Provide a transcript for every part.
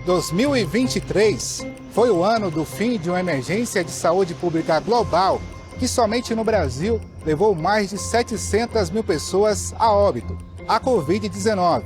...2023 foi o ano do fim de uma emergência de saúde pública global que somente no Brasil levou mais de 700 mil pessoas a óbito, a Covid-19.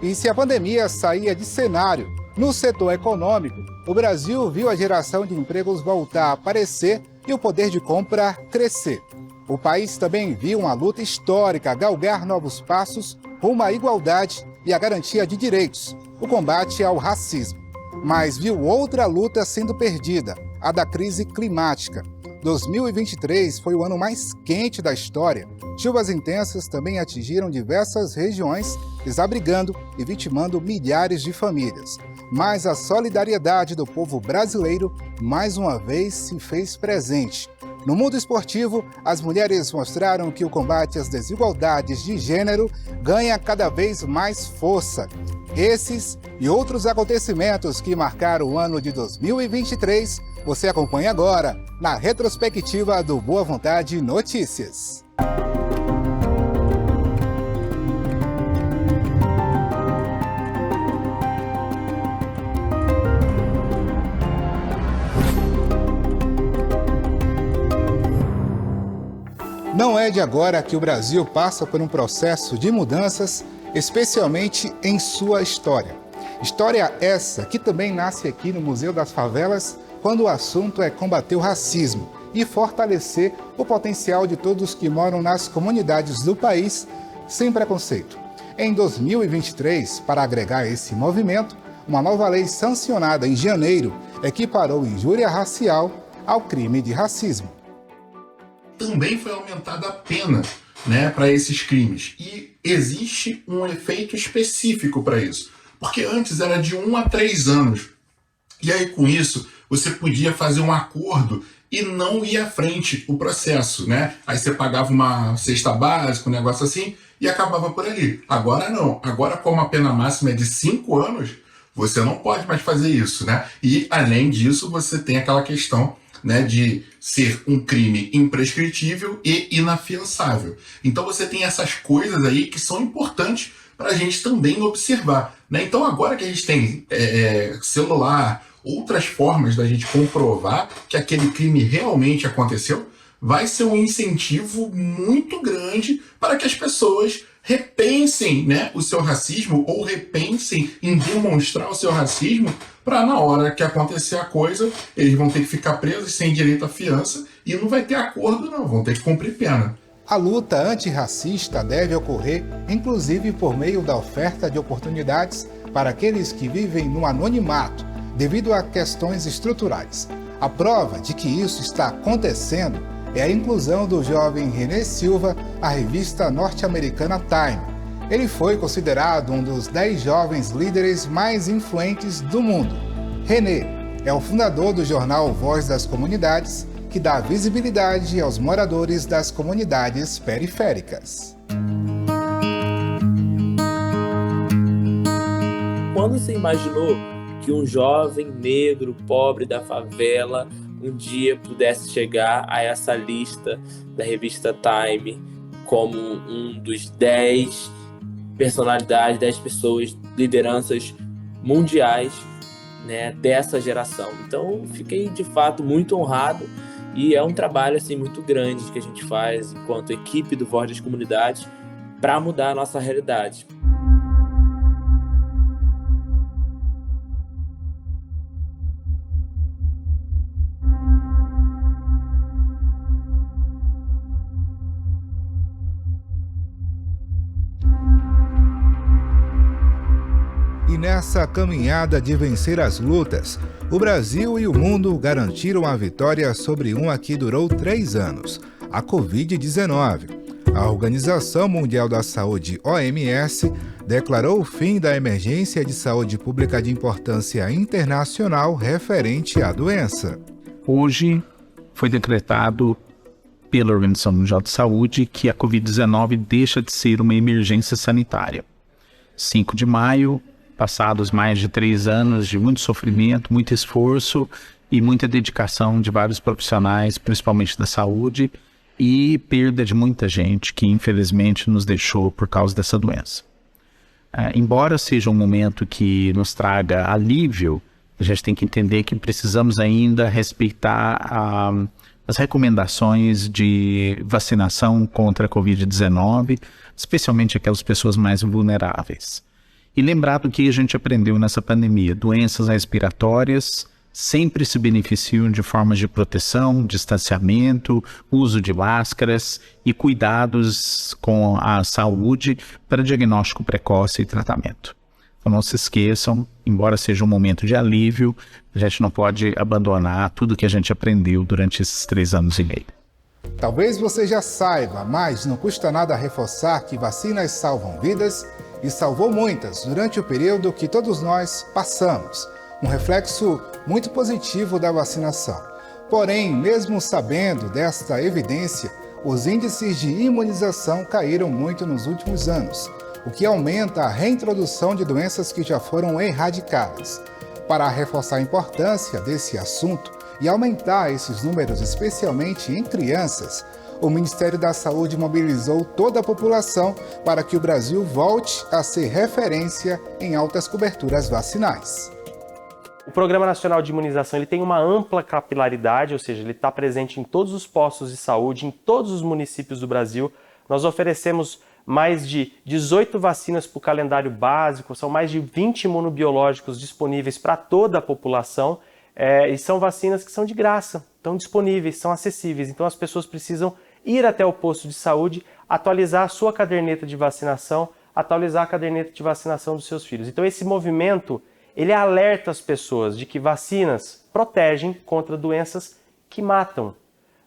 E se a pandemia saía de cenário no setor econômico, o Brasil viu a geração de empregos voltar a aparecer e o poder de compra crescer. O país também viu uma luta histórica galgar novos passos rumo à igualdade e à garantia de direitos, o combate ao racismo. Mas viu outra luta sendo perdida, a da crise climática. 2023 foi o ano mais quente da história. Chuvas intensas também atingiram diversas regiões, desabrigando e vitimando milhares de famílias. Mas a solidariedade do povo brasileiro, mais uma vez, se fez presente. No mundo esportivo, as mulheres mostraram que o combate às desigualdades de gênero ganha cada vez mais força. Esses e outros acontecimentos que marcaram o ano de 2023, você acompanha agora na retrospectiva do Boa Vontade Notícias. Não é de agora que o Brasil passa por um processo de mudanças, especialmente em sua história. História essa que também nasce aqui no Museu das Favelas, quando o assunto é combater o racismo e fortalecer o potencial de todos que moram nas comunidades do país sem preconceito. Em 2023, para agregar esse movimento, uma nova lei sancionada em janeiro equiparou injúria racial ao crime de racismo. Também foi aumentada a pena, para esses crimes. E existe um efeito específico para isso. Porque antes era de 1 a 3 anos. E aí, com isso, você podia fazer um acordo e não ir à frente o processo, Aí você pagava uma cesta básica, um negócio assim, e acabava por ali. Agora não. Agora, como a pena máxima é de 5 anos, você não pode mais fazer isso, E, além disso, você tem aquela questão de ser um crime imprescritível e inafiançável. Então você tem essas coisas aí que são importantes para a gente também observar. Então agora que a gente tem celular, outras formas da gente comprovar que aquele crime realmente aconteceu, vai ser um incentivo muito grande para que as pessoas repensem o seu racismo ou repensem em demonstrar o seu racismo para na hora que acontecer a coisa, eles vão ter que ficar presos sem direito à fiança e não vai ter acordo não, vão ter que cumprir pena. A luta antirracista deve ocorrer, inclusive por meio da oferta de oportunidades para aqueles que vivem no anonimato, devido a questões estruturais. A prova de que isso está acontecendo é a inclusão do jovem René Silva à revista norte-americana Time. Ele foi considerado um dos 10 jovens líderes mais influentes do mundo. René é o fundador do jornal Voz das Comunidades, que dá visibilidade aos moradores das comunidades periféricas. Quando você imaginou que um jovem negro, pobre da favela, um dia pudesse chegar a essa lista da revista Time como um dos 10 personalidades, 10 pessoas, lideranças mundiais, dessa geração. Então, fiquei de fato muito honrado e é um trabalho assim muito grande que a gente faz enquanto equipe do Voz das Comunidades para mudar a nossa realidade. E nessa caminhada de vencer as lutas, o Brasil e o mundo garantiram a vitória sobre uma que durou 3 anos, a Covid-19. A Organização Mundial da Saúde, OMS, declarou o fim da emergência de saúde pública de importância internacional referente à doença. Hoje foi decretado pela Organização Mundial de Saúde que a Covid-19 deixa de ser uma emergência sanitária. 5 de maio, passados mais de 3 anos de muito sofrimento, muito esforço e muita dedicação de vários profissionais, principalmente da saúde, e perda de muita gente que infelizmente nos deixou por causa dessa doença. Embora seja um momento que nos traga alívio, a gente tem que entender que precisamos ainda respeitar as recomendações de vacinação contra a Covid-19, especialmente aquelas pessoas mais vulneráveis. E lembrar do que a gente aprendeu nessa pandemia: doenças respiratórias sempre se beneficiam de formas de proteção, distanciamento, uso de máscaras e cuidados com a saúde para diagnóstico precoce e tratamento. Então não se esqueçam, embora seja um momento de alívio, a gente não pode abandonar tudo que a gente aprendeu durante esses 3 anos e meio. Talvez você já saiba, mas não custa nada reforçar que vacinas salvam vidas e salvou muitas durante o período que todos nós passamos. Um reflexo muito positivo da vacinação. Porém, mesmo sabendo desta evidência, os índices de imunização caíram muito nos últimos anos, o que aumenta a reintrodução de doenças que já foram erradicadas. Para reforçar a importância desse assunto e aumentar esses números, especialmente em crianças, o Ministério da Saúde mobilizou toda a população para que o Brasil volte a ser referência em altas coberturas vacinais. O Programa Nacional de Imunização ele tem uma ampla capilaridade, ou seja, ele está presente em todos os postos de saúde, em todos os municípios do Brasil. Nós oferecemos mais de 18 vacinas para o calendário básico, são mais de 20 imunobiológicos disponíveis para toda a população, e são vacinas que são de graça, estão disponíveis, são acessíveis. Então as pessoas precisam ir até o posto de saúde, atualizar a sua caderneta de vacinação, atualizar a caderneta de vacinação dos seus filhos. Então esse movimento ele alerta as pessoas de que vacinas protegem contra doenças que matam.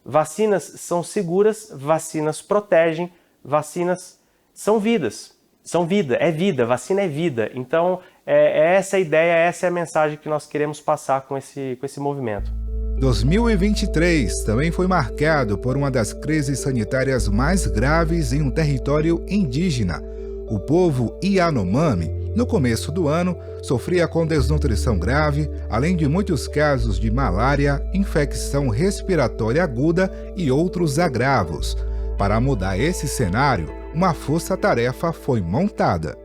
Vacinas são seguras, vacinas protegem, vacinas são vidas. São vida, é vida, vacina é vida. Então, é essa a ideia, essa é a mensagem que nós queremos passar com esse movimento. 2023 também foi marcado por uma das crises sanitárias mais graves em um território indígena. O povo Yanomami, no começo do ano, sofria com desnutrição grave, além de muitos casos de malária, infecção respiratória aguda e outros agravos. Para mudar esse cenário, uma força-tarefa foi montada.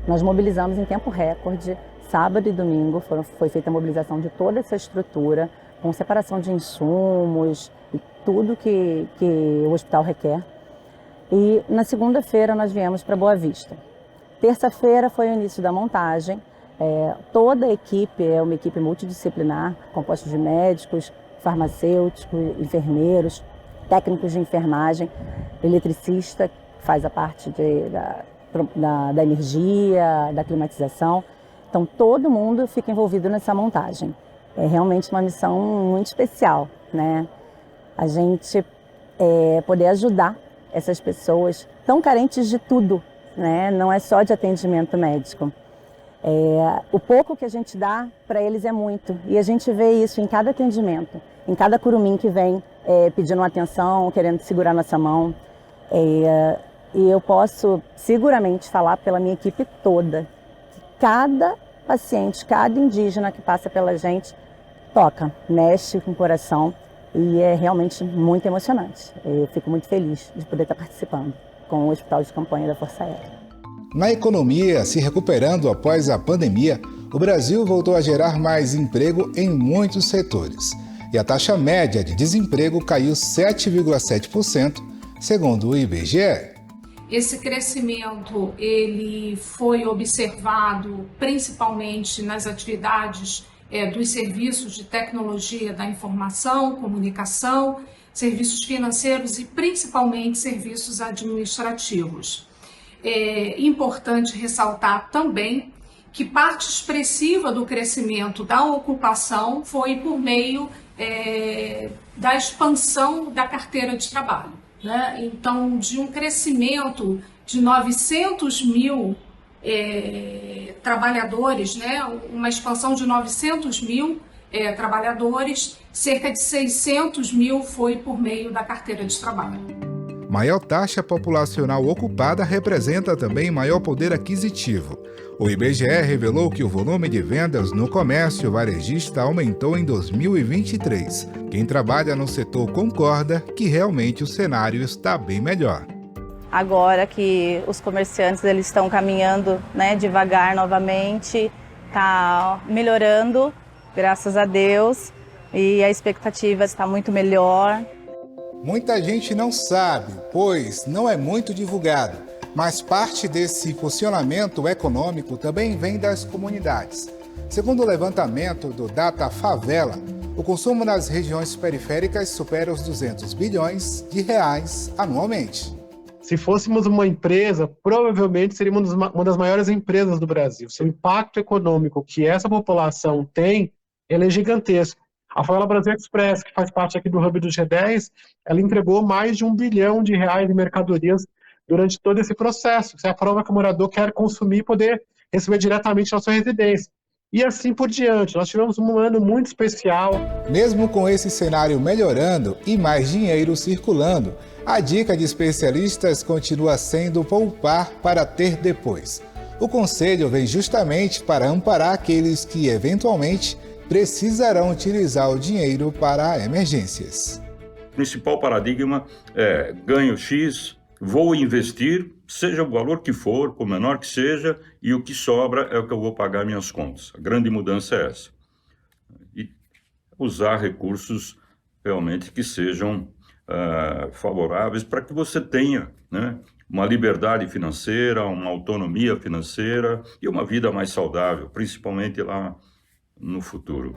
Nós mobilizamos em tempo recorde, sábado e domingo, foi feita a mobilização de toda essa estrutura, com separação de insumos e tudo que o hospital requer. E na segunda-feira nós viemos para Boa Vista. Terça-feira foi o início da montagem. Toda a equipe é uma equipe multidisciplinar, composta de médicos, farmacêuticos, enfermeiros, técnicos de enfermagem, eletricista, que faz a parte da energia, da climatização. Então todo mundo fica envolvido nessa montagem. É realmente uma missão muito especial, né? A gente poder ajudar essas pessoas tão carentes de tudo, né? Não é só de atendimento médico. O pouco que a gente dá para eles é muito. E a gente vê isso em cada atendimento, em cada curumim que vem pedindo atenção, querendo segurar nossa mão. E eu posso seguramente falar pela minha equipe toda, que cada paciente, cada indígena que passa pela gente, toca, mexe com o coração e é realmente muito emocionante. Eu fico muito feliz de poder estar participando com o Hospital de Campanha da Força Aérea. Na economia, se recuperando após a pandemia, o Brasil voltou a gerar mais emprego em muitos setores. E a taxa média de desemprego caiu 7,7%, segundo o IBGE. Esse crescimento ele foi observado principalmente nas atividades dos serviços de tecnologia da informação, comunicação, serviços financeiros e principalmente serviços administrativos. É importante ressaltar também que parte expressiva do crescimento da ocupação foi por meio da expansão da carteira de trabalho, né? Então, de um crescimento de 900 mil trabalhadores, né? Uma expansão de 900 mil trabalhadores, cerca de 600 mil foi por meio da carteira de trabalho. Maior taxa populacional ocupada representa também maior poder aquisitivo. O IBGE revelou que o volume de vendas no comércio varejista aumentou em 2023. Quem trabalha no setor concorda que realmente o cenário está bem melhor. Agora que os comerciantes eles estão caminhando, devagar novamente, está melhorando, graças a Deus, e a expectativa está muito melhor. Muita gente não sabe, pois não é muito divulgado, mas parte desse funcionamento econômico também vem das comunidades. Segundo o levantamento do Data Favela, o consumo nas regiões periféricas supera os 200 bilhões de reais anualmente. Se fôssemos uma empresa, provavelmente seríamos uma das maiores empresas do Brasil. O impacto econômico que essa população tem, ele é gigantesco. A Favela Brasil Express, que faz parte aqui do Hub do G10, ela entregou mais de R$1 bilhão de mercadorias durante todo esse processo. Isso é a prova que o morador quer consumir e poder receber diretamente na sua residência. E assim por diante. Nós tivemos um ano muito especial. Mesmo com esse cenário melhorando e mais dinheiro circulando, a dica de especialistas continua sendo poupar para ter depois. O conselho vem justamente para amparar aqueles que, eventualmente, precisarão utilizar o dinheiro para emergências. O principal paradigma é ganho X, vou investir, seja o valor que for, por menor que seja, e o que sobra é o que eu vou pagar minhas contas. A grande mudança é essa. E usar recursos realmente que sejam favoráveis para que você tenha, uma liberdade financeira, uma autonomia financeira e uma vida mais saudável, principalmente lá no futuro.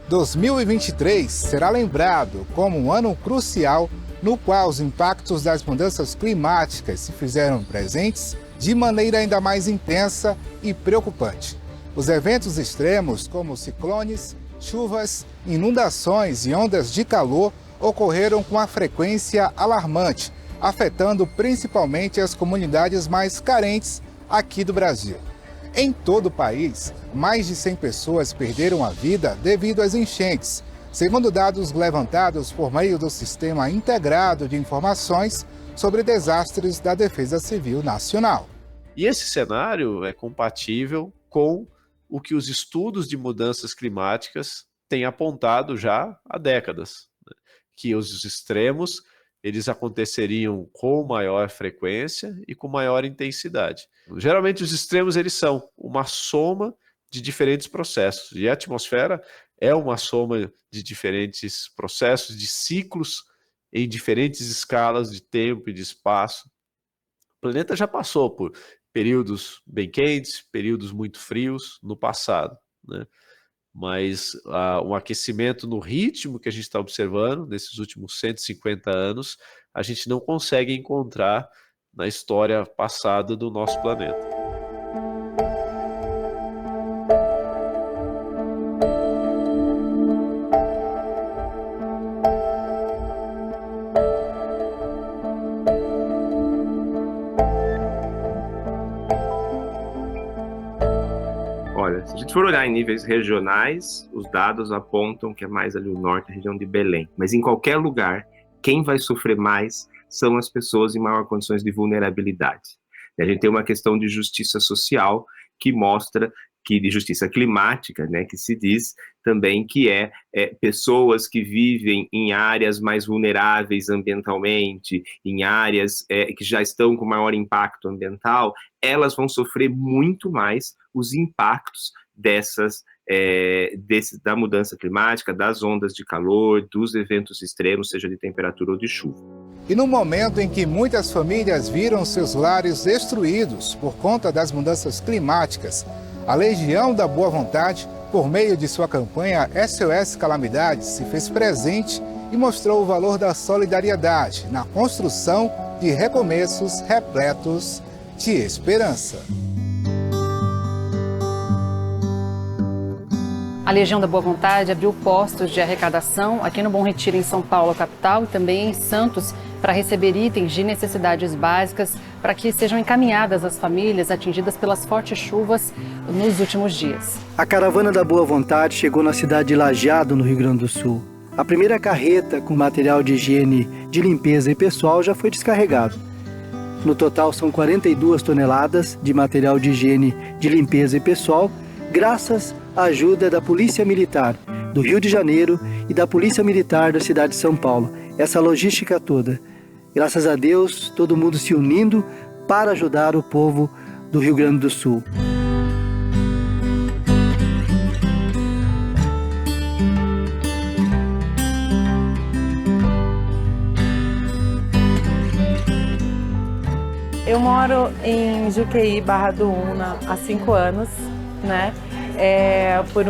Em 2023 será lembrado como um ano crucial no qual os impactos das mudanças climáticas se fizeram presentes de maneira ainda mais intensa e preocupante. Os eventos extremos, como ciclones, chuvas, inundações e ondas de calor, ocorreram com uma frequência alarmante, afetando principalmente as comunidades mais carentes aqui do Brasil. Em todo o país, mais de 100 pessoas perderam a vida devido às enchentes, segundo dados levantados por meio do Sistema Integrado de Informações sobre Desastres da Defesa Civil Nacional. E esse cenário é compatível com o que os estudos de mudanças climáticas têm apontado já há décadas, que os extremos eles aconteceriam com maior frequência e com maior intensidade. Geralmente os extremos eles são uma soma de diferentes processos, e a atmosfera é uma soma de diferentes processos, de ciclos em diferentes escalas de tempo e de espaço. O planeta já passou por períodos bem quentes, períodos muito frios no passado, Mas um aquecimento no ritmo que a gente está observando nesses últimos 150 anos, a gente não consegue encontrar na história passada do nosso planeta. Se a gente for olhar em níveis regionais, os dados apontam que é mais ali o norte, a região de Belém. Mas em qualquer lugar, quem vai sofrer mais são as pessoas em maior condições de vulnerabilidade. A gente tem uma questão de justiça social que mostra que de justiça climática, que se diz também que pessoas que vivem em áreas mais vulneráveis ambientalmente, em áreas que já estão com maior impacto ambiental, elas vão sofrer muito mais os impactos da mudança climática, das ondas de calor, dos eventos extremos, seja de temperatura ou de chuva. E no momento em que muitas famílias viram seus lares destruídos por conta das mudanças climáticas, a Legião da Boa Vontade, por meio de sua campanha SOS Calamidades, se fez presente e mostrou o valor da solidariedade na construção de recomeços repletos de esperança. A Legião da Boa Vontade abriu postos de arrecadação aqui no Bom Retiro, em São Paulo, capital, e também em Santos, para receber itens de necessidades básicas para que sejam encaminhadas às famílias atingidas pelas fortes chuvas nos últimos dias. A caravana da Boa Vontade chegou na cidade de Lajeado, no Rio Grande do Sul. A primeira carreta com material de higiene, de limpeza e pessoal já foi descarregado. No total são 42 toneladas de material de higiene, de limpeza e pessoal, graças à ajuda da Polícia Militar do Rio de Janeiro e da Polícia Militar da cidade de São Paulo. Essa logística toda. Graças a Deus, todo mundo se unindo para ajudar o povo do Rio Grande do Sul. Eu moro em Juqueí, Barra do Una, há 5 anos, né? Por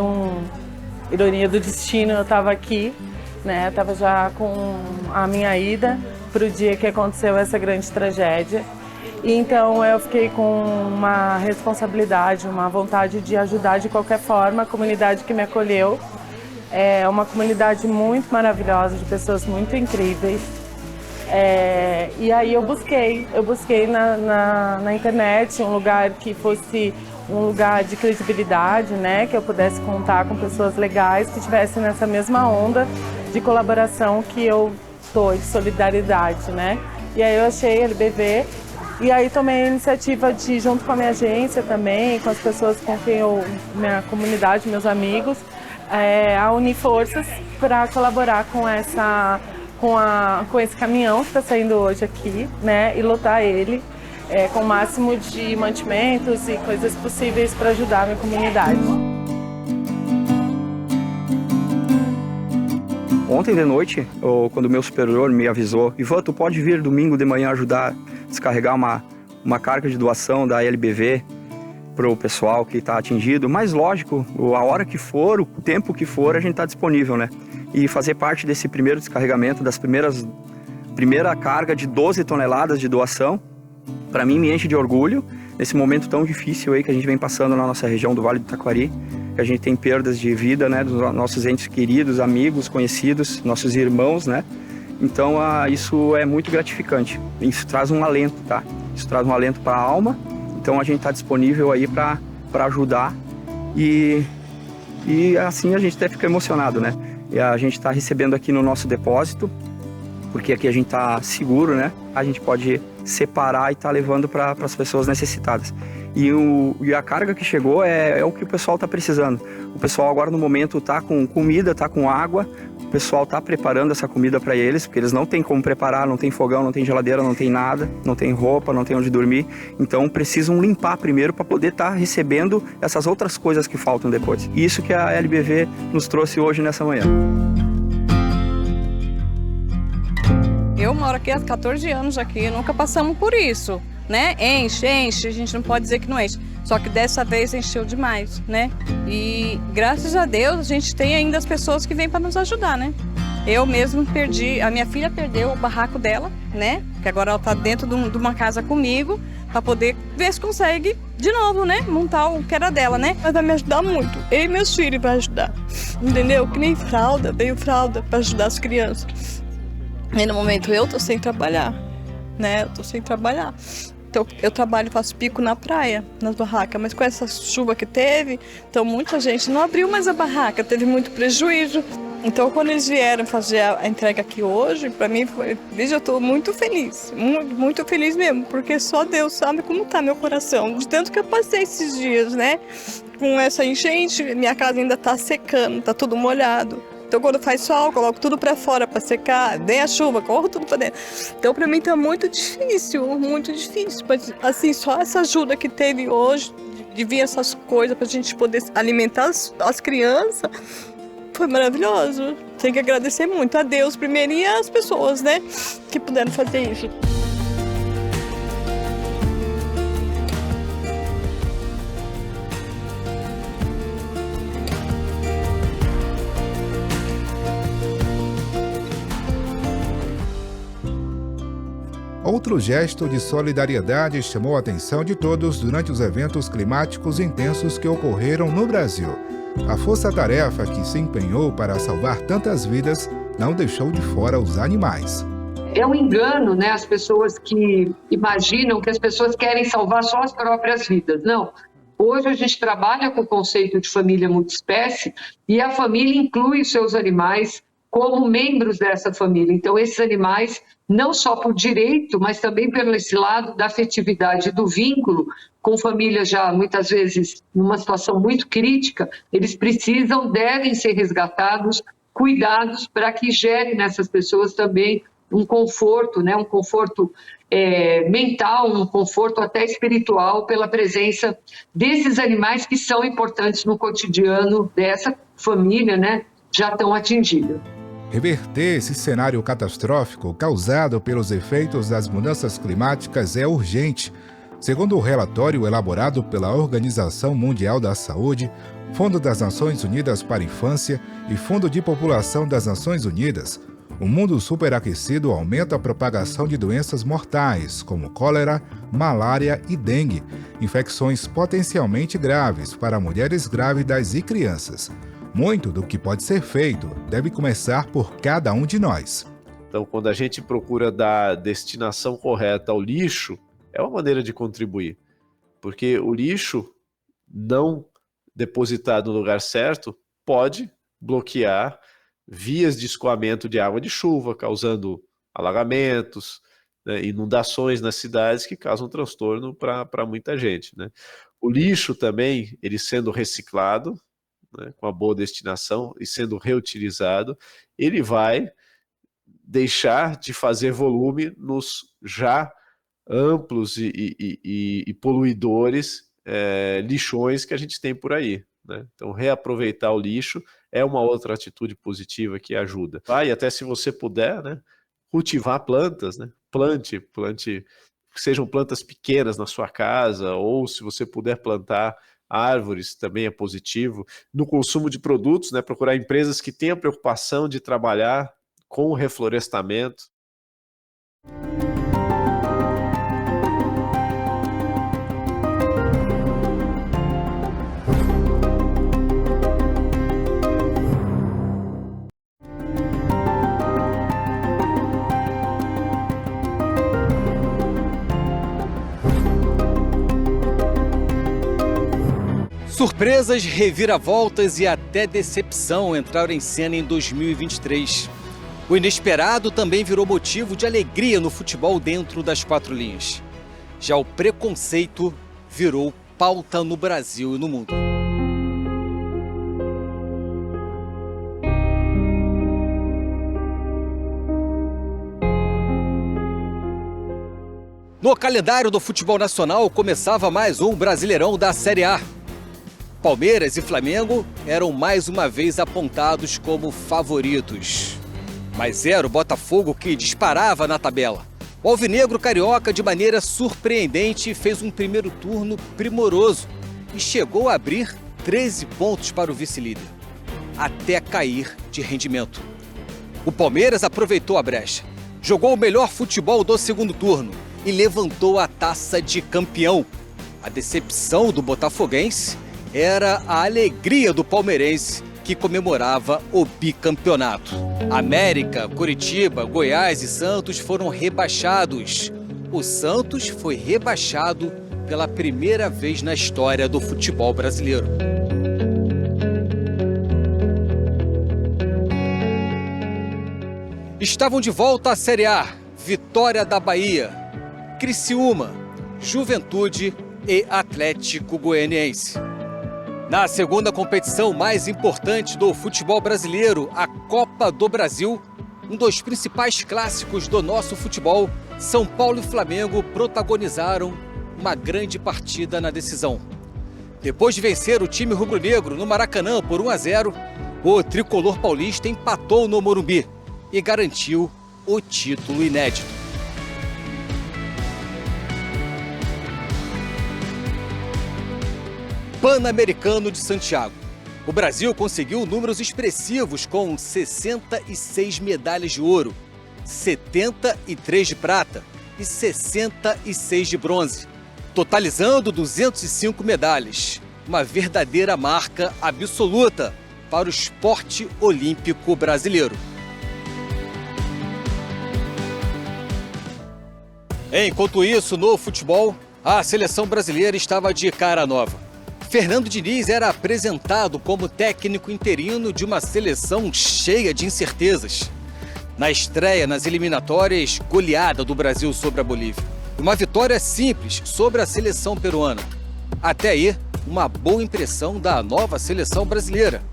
ironia do destino, eu estava aqui, né? Estava já com a minha ida para o dia que aconteceu essa grande tragédia. E então eu fiquei com uma responsabilidade, uma vontade de ajudar de qualquer forma a comunidade que me acolheu. É uma comunidade muito maravilhosa, de pessoas muito incríveis. E aí eu busquei na internet um lugar que fosse um lugar de credibilidade, né? Que eu pudesse contar com pessoas legais que estivessem nessa mesma onda de colaboração que eu estou, de solidariedade, né? E aí eu achei a LBV e aí tomei a iniciativa de, junto com a minha agência também, com as pessoas com quem minha comunidade, meus amigos, a unir forças para colaborar com esse caminhão que está saindo hoje aqui, né? E lotar ele com o máximo de mantimentos e coisas possíveis para ajudar a minha comunidade. Ontem de noite, quando o meu superior me avisou, Ivan, tu pode vir domingo de manhã ajudar a descarregar uma carga de doação da LBV para o pessoal que está atingido, mas lógico, a hora que for, o tempo que for, a gente está disponível, né? E fazer parte desse primeiro descarregamento, primeira carga de 12 toneladas de doação, para mim me enche de orgulho, nesse momento tão difícil aí que a gente vem passando na nossa região do Vale do Taquari, que a gente tem perdas de vida, né, dos nossos entes queridos, amigos, conhecidos, nossos irmãos, né? Então, isso é muito gratificante. Isso traz um alento, tá? Isso traz um alento para a alma. Então, a gente está disponível aí para ajudar e assim a gente até fica emocionado, né? E a gente está recebendo aqui no nosso depósito, porque aqui a gente está seguro, né? A gente pode separar e tá levando para as pessoas necessitadas. E a carga que chegou é o que o pessoal está precisando. O pessoal agora no momento está com comida, está com água, o pessoal está preparando essa comida para eles, porque eles não têm como preparar, não tem fogão, não tem geladeira, não tem nada, não tem roupa, não tem onde dormir. Então precisam limpar primeiro para poder estar recebendo essas outras coisas que faltam depois. E isso que a LBV nos trouxe hoje nessa manhã. Eu moro aqui há 14 anos aqui, nunca passamos por isso, né? Enche, a gente não pode dizer que não enche. Só que dessa vez encheu demais, né? E graças a Deus a gente tem ainda as pessoas que vêm para nos ajudar, né? Eu mesmo a minha filha perdeu o barraco dela, né? Que agora ela tá dentro de uma casa comigo, para poder ver se consegue de novo, né? Montar o que era dela, né? Mas vai me ajudar muito. Eu e meus filhos vai ajudar, entendeu? Que nem veio fralda para ajudar as crianças. E no momento eu tô sem trabalhar, né? Eu tô sem trabalhar. Então eu trabalho, faço pico na praia, nas barracas, mas com essa chuva que teve, então muita gente não abriu mais a barraca, teve muito prejuízo. Então quando eles vieram fazer a entrega aqui hoje, para mim foi, eu tô muito feliz, muito feliz mesmo, porque só Deus sabe como tá meu coração, de tanto que eu passei esses dias, né? Com essa enchente, minha casa ainda tá secando, tá tudo molhado. Então quando faz sol, coloco tudo para fora para secar, vem a chuva, corro tudo para dentro. Então para mim tá muito difícil. Mas, assim, só essa ajuda que teve hoje, de vir essas coisas pra gente poder alimentar as crianças, foi maravilhoso. Tem que agradecer muito a Deus primeiro e às pessoas, né, que puderam fazer isso. Outro gesto de solidariedade chamou a atenção de todos durante os eventos climáticos intensos que ocorreram no Brasil. a força-tarefa que se empenhou para salvar tantas vidas não deixou de fora os animais. É um engano, né? As pessoas que imaginam que as pessoas querem salvar só as próprias vidas. Não. Hoje a gente trabalha com o conceito de família multiespécie e a família inclui os seus animais como membros dessa família. Então, esses animais, não só por direito, mas também pelo esse lado da afetividade, do vínculo com famílias já, muitas vezes, numa situação muito crítica, eles devem ser resgatados, cuidados, para que gere nessas pessoas também um conforto, né? Um conforto mental, um conforto até espiritual pela presença desses animais que são importantes no cotidiano dessa família, né? Já tão atingida. Reverter esse cenário catastrófico causado pelos efeitos das mudanças climáticas é urgente. Segundo o relatório elaborado pela Organização Mundial da Saúde, Fundo das Nações Unidas para a Infância e Fundo de População das Nações Unidas, o mundo superaquecido aumenta a propagação de doenças mortais, como cólera, malária e dengue, infecções potencialmente graves para mulheres grávidas e crianças. Muito do que pode ser feito deve começar por cada um de nós. Então, quando a gente procura dar destinação correta ao lixo, é uma maneira de contribuir. Porque o lixo não depositado no lugar certo pode bloquear vias de escoamento de água de chuva, causando alagamentos, né, inundações nas cidades que causam transtorno para muita gente, né? O lixo também, ele sendo reciclado, né, com a boa destinação e sendo reutilizado, ele vai deixar de fazer volume nos já amplos e poluidores lixões que a gente tem por aí, né? Então, reaproveitar o lixo é uma outra atitude positiva que ajuda. E até se você puder, né, cultivar plantas, né? Plante, sejam plantas pequenas na sua casa, ou se você puder plantar árvores, também é positivo. No consumo de produtos, né, procurar empresas que tenham preocupação de trabalhar com o reflorestamento. Surpresas, reviravoltas e até decepção entraram em cena em 2023. O inesperado também virou motivo de alegria no futebol dentro das quatro linhas. Já o preconceito virou pauta no Brasil e no mundo. No calendário do futebol nacional começava mais um Brasileirão da Série A. Palmeiras e Flamengo eram mais uma vez apontados como favoritos. Mas era o Botafogo que disparava na tabela. O alvinegro carioca, de maneira surpreendente, fez um primeiro turno primoroso e chegou a abrir 13 pontos para o vice-líder, até cair de rendimento. O Palmeiras aproveitou a brecha, jogou o melhor futebol do segundo turno e levantou a taça de campeão. A decepção do botafoguense era a alegria do palmeirense, que comemorava o bicampeonato. América, Curitiba, Goiás e Santos foram rebaixados. O Santos foi rebaixado pela primeira vez na história do futebol brasileiro. Estavam de volta à Série A, Vitória da Bahia, Criciúma, Juventude e Atlético Goianiense. Na segunda competição mais importante do futebol brasileiro, a Copa do Brasil, um dos principais clássicos do nosso futebol, São Paulo e Flamengo protagonizaram uma grande partida na decisão. Depois de vencer o time rubro-negro no Maracanã por 1-0, o tricolor paulista empatou no Morumbi e garantiu o título inédito. Pan-Americano de Santiago. O Brasil conseguiu números expressivos com 66 medalhas de ouro, 73 de prata e 66 de bronze, totalizando 205 medalhas. uma verdadeira marca absoluta para o esporte olímpico brasileiro. Enquanto isso, no futebol, a seleção brasileira estava de cara nova. Fernando Diniz era apresentado como técnico interino de uma seleção cheia de incertezas. Na estreia nas eliminatórias, goleada do Brasil sobre a Bolívia. Uma vitória simples sobre a seleção peruana. Até aí, uma boa impressão da nova seleção brasileira.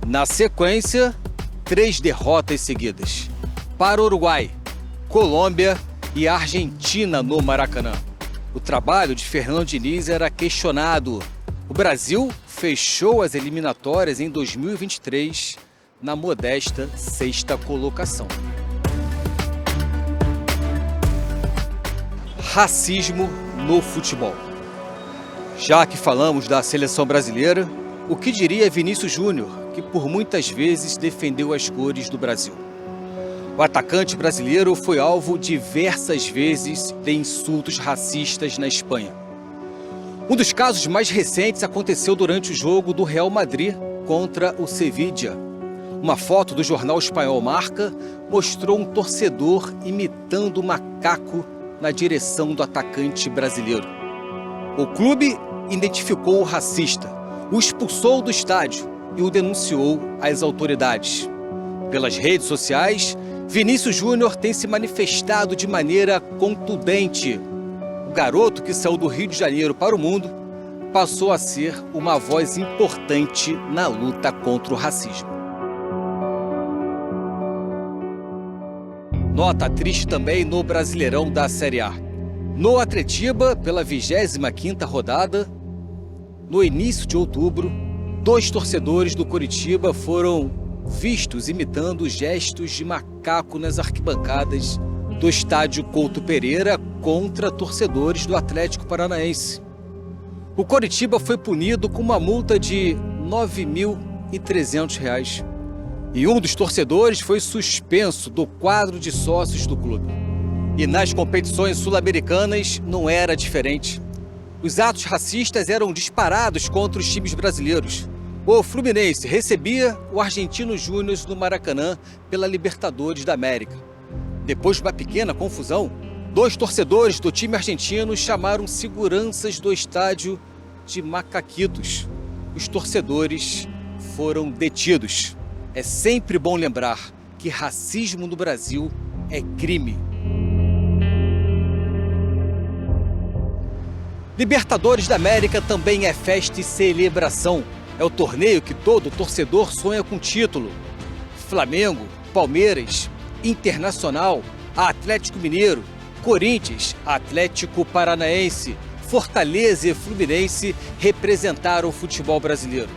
Na sequência, 3 derrotas seguidas. Para o Uruguai, Colômbia e Argentina no Maracanã. O trabalho de Fernando Diniz era questionado. O Brasil fechou as eliminatórias em 2023 na modesta 6ª colocação. Racismo no futebol. Já que falamos da seleção brasileira, o que diria Vinícius Júnior, que por muitas vezes defendeu as cores do Brasil? O atacante brasileiro foi alvo diversas vezes de insultos racistas na Espanha. Um dos casos mais recentes aconteceu durante o jogo do Real Madrid contra o Sevilla. Uma foto do jornal espanhol Marca mostrou um torcedor imitando um macaco na direção do atacante brasileiro. O clube identificou o racista, o expulsou do estádio e o denunciou às autoridades. Pelas redes sociais, Vinícius Júnior tem se manifestado de maneira contundente. O garoto que saiu do Rio de Janeiro para o mundo passou a ser uma voz importante na luta contra o racismo. Nota triste também no Brasileirão da Série A. No Atletiba, pela 25ª rodada, no início de outubro, 2 torcedores do Coritiba foram vistos imitando gestos de macaco nas arquibancadas do estádio Couto Pereira contra torcedores do Atlético Paranaense. O Coritiba foi punido com uma multa de R$ 9.300 e um dos torcedores foi suspenso do quadro de sócios do clube. E nas competições sul-americanas não era diferente. Os atos racistas eram disparados contra os times brasileiros. O Fluminense recebia o Argentinos Júnior no Maracanã pela Libertadores da América. Depois de uma pequena confusão, 2 torcedores do time argentino chamaram seguranças do estádio de macaquitos. Os torcedores foram detidos. É sempre bom lembrar que racismo no Brasil é crime. Libertadores da América também é festa e celebração. É o torneio que todo torcedor sonha com título. Flamengo, Palmeiras, Internacional, Atlético Mineiro, Corinthians, Atlético Paranaense, Fortaleza e Fluminense representaram o futebol brasileiro.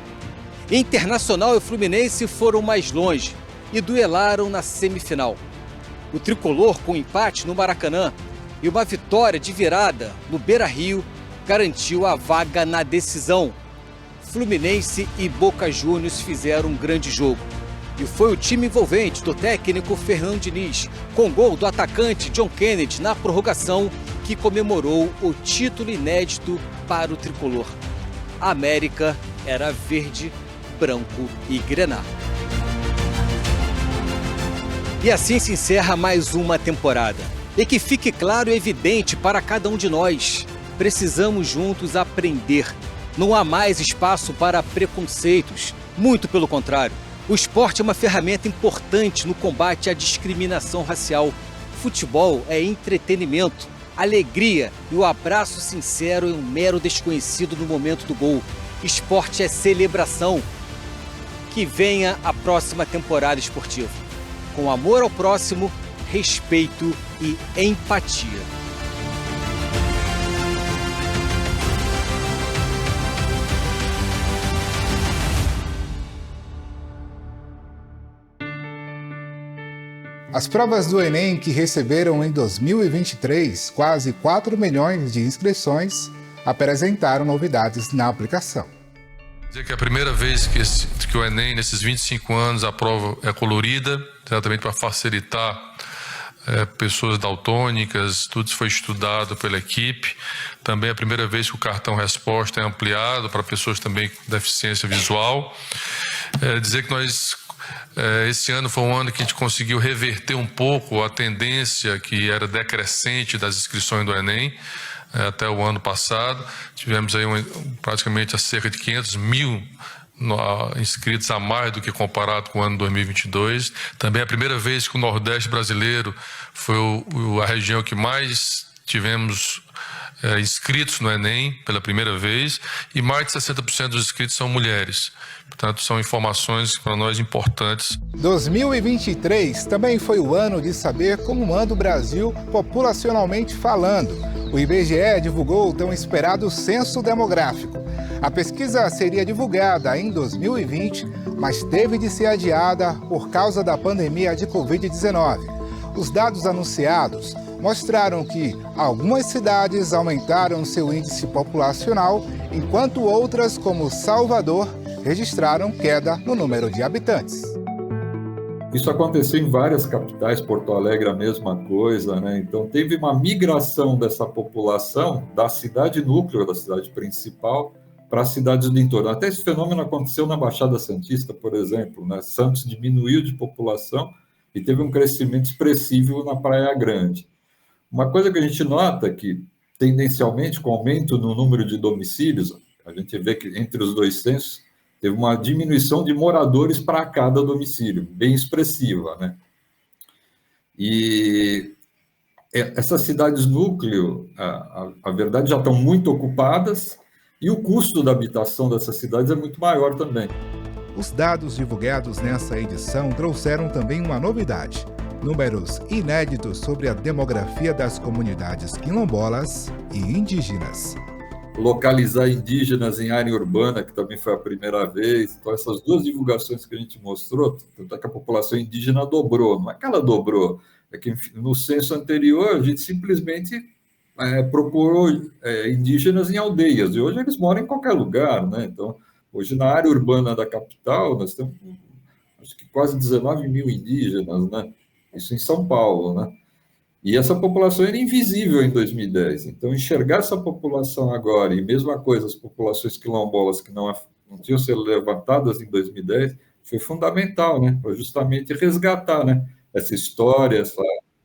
Internacional e Fluminense foram mais longe e duelaram na semifinal. O tricolor, com empate no Maracanã e uma vitória de virada no Beira-Rio, garantiu a vaga na decisão. Fluminense e Boca Juniors fizeram um grande jogo. E foi o time envolvente do técnico Fernando Diniz, com gol do atacante John Kennedy na prorrogação, que comemorou o título inédito para o tricolor. A América era verde, branco e grená. E assim se encerra mais uma temporada. E que fique claro e evidente para cada um de nós: precisamos juntos aprender. Não há mais espaço para preconceitos, muito pelo contrário. O esporte é uma ferramenta importante no combate à discriminação racial. Futebol é entretenimento, alegria e o abraço sincero em um mero desconhecido no momento do gol. Esporte é celebração. Que venha a próxima temporada esportiva. Com amor ao próximo, respeito e empatia. As provas do Enem, que receberam em 2023 quase 4 milhões de inscrições, apresentaram novidades na aplicação. Dizer que é a primeira vez que o Enem, nesses 25 anos, a prova é colorida, exatamente para facilitar pessoas daltônicas, tudo isso foi estudado pela equipe. Também é a primeira vez que o cartão resposta é ampliado para pessoas também com deficiência visual. Dizer que esse ano foi um ano que a gente conseguiu reverter um pouco a tendência que era decrescente das inscrições do Enem. Até o ano passado, tivemos aí praticamente a cerca de 500 mil inscritos a mais do que comparado com o ano 2022. Também é a primeira vez que o Nordeste brasileiro foi a região que mais tivemos inscritos no Enem pela primeira vez, e mais de 60% dos inscritos são mulheres. Portanto, são informações para nós importantes. 2023 também foi o ano de saber como anda o Brasil populacionalmente falando. O IBGE divulgou o tão esperado censo demográfico. A pesquisa seria divulgada em 2020, mas teve de ser adiada por causa da pandemia de Covid-19. Os dados anunciados mostraram que algumas cidades aumentaram seu índice populacional, enquanto outras, como Salvador, registraram queda no número de habitantes. Isso aconteceu em várias capitais, Porto Alegre a mesma coisa, né? Então teve uma migração dessa população da cidade núcleo, da cidade principal, para as cidades do entorno. Até esse fenômeno aconteceu na Baixada Santista, por exemplo, né? Santos diminuiu de população e teve um crescimento expressivo na Praia Grande. Uma coisa que a gente nota é que, tendencialmente, com o aumento no número de domicílios, a gente vê que entre os dois censos, teve uma diminuição de moradores para cada domicílio, bem expressiva, né? E essas cidades núcleo, a verdade, já estão muito ocupadas e o custo da habitação dessas cidades é muito maior também. Os dados divulgados nessa edição trouxeram também uma novidade: números inéditos sobre a demografia das comunidades quilombolas e indígenas. Localizar indígenas em área urbana, que também foi a primeira vez. Então, essas duas divulgações que a gente mostrou, tanto é que a população indígena dobrou. Não é que ela dobrou, é que no censo anterior a gente simplesmente procurou indígenas em aldeias, e hoje eles moram em qualquer lugar, né? Então, hoje na área urbana da capital, nós temos acho que quase 19 mil indígenas, né? Isso em São Paulo, né? E essa população era invisível em 2010. Então, enxergar essa população agora, e mesma coisa, as populações quilombolas que não tinham sido levantadas em 2010, foi fundamental, né? Para justamente resgatar, né? Essa história,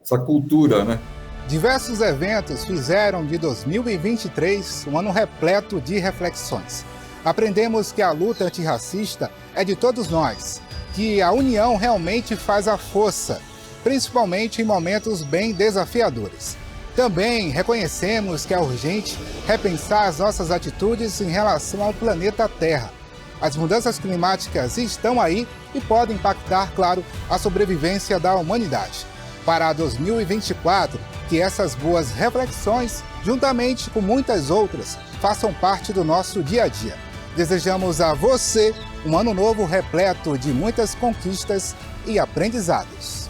essa cultura, né? Diversos eventos fizeram de 2023 um ano repleto de reflexões. Aprendemos que a luta antirracista é de todos nós, que a união realmente faz a força, principalmente em momentos bem desafiadores. Também reconhecemos que é urgente repensar as nossas atitudes em relação ao planeta Terra. As mudanças climáticas estão aí e podem impactar, claro, a sobrevivência da humanidade. Para 2024, que essas boas reflexões, juntamente com muitas outras, façam parte do nosso dia a dia. Desejamos a você um ano novo repleto de muitas conquistas e aprendizados.